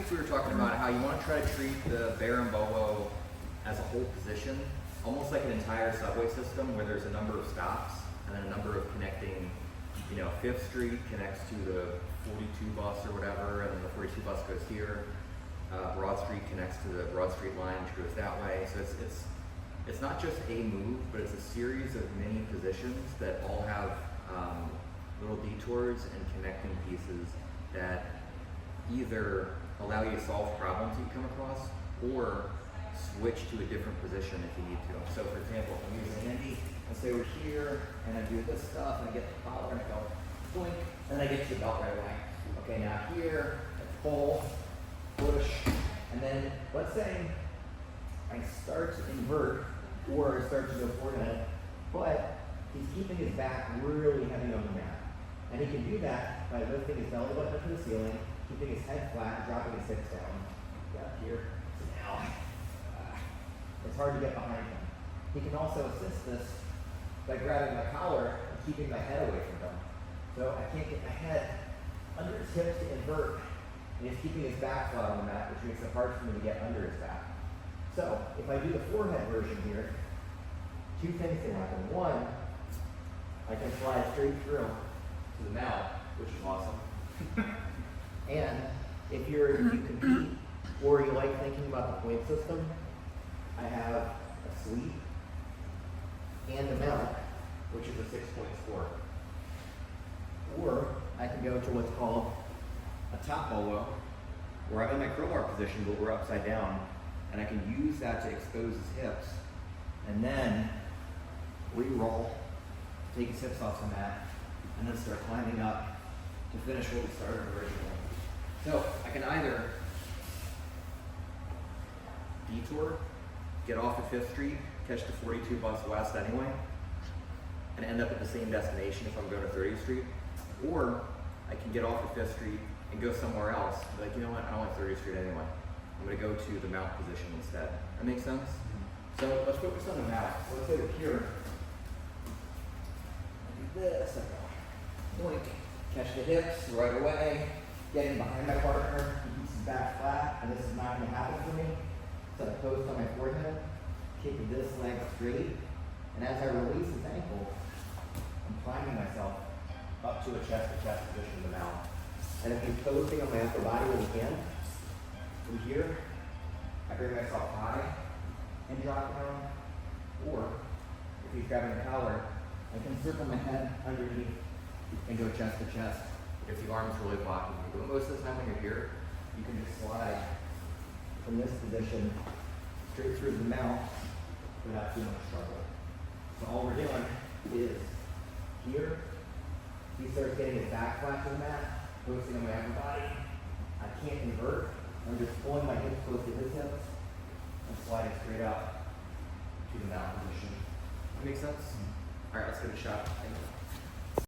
week we were talking about how you want to try to treat the bear and bolo as a whole position, almost like an entire subway system where there's a number of stops and then a number of connecting, you know, 5th Street connects to the 42 bus or whatever, and then the 42 bus goes here. Broad Street connects to the Broad Street line, which goes that way. So it's not just a move, but it's a series of mini positions that all have little detours and connecting pieces that either allow you to solve problems you come across or switch to a different position if you need to. So for example, if I'm using a handy, let's say we're here and I do this stuff and I get the collar and I go blink, and then I get to the belt right away. Okay, now here, I pull, push, and then let's say I start to invert or I start to go forehead, but he's keeping his back really heavy on the mat. And he can do that by lifting his belly button up to the ceiling, keeping his head flat, dropping his hips down. Yeah, here. So now, it's hard to get behind him. He can also assist this by grabbing my collar and keeping my head away from him. So I can't get my head under his hips to invert, and he's keeping his back flat on the mat, which makes it hard for me to get under his back. So if I do the forehead version here, two things can happen. One, I can slide straight through to the mouth, which is awesome. And if you compete or you like thinking about the point system, I have a sweep and a mount, which is a 6-point score. Or I can go to what's called a top bolo, where I'm in my crowbar position, but we're upside down, and I can use that to expose his hips, and then re-roll, take his hips off the mat, and then start climbing up to finish what we started originally. So I can either detour, get off at 5th Street, catch the 42 bus west anyway, and end up at the same destination if I'm going to 30th Street, or I can get off at 5th Street and go somewhere else. Be like, you know what, I don't like 30th Street anyway. I'm going to go to the mount position instead. That makes sense? So let's focus on the mount. So let's say we're here. I do this, I go blink, catch the hips right away, getting behind my partner, he keeps his back flat, and this is not going to happen for me. So I post on my forehead, kick this leg straight, and as I release his ankle, I'm climbing myself up to a chest-to-chest position in the mount. And if he's posting on my upper body when he can, from here, I bring myself high and drop down, or if he's grabbing the collar, I can circle my head underneath and go chest to chest if the arm's really blocking you. But most of the time when you're here, you can just slide from this position straight through the mount without too much struggle. So all we're doing is here, he starts getting his back flat to the mat, posting on my upper body. I can't invert. I'm just pulling my hips close to his hips and sliding straight up to the mount position. That make sense? All right, let's give it a shot.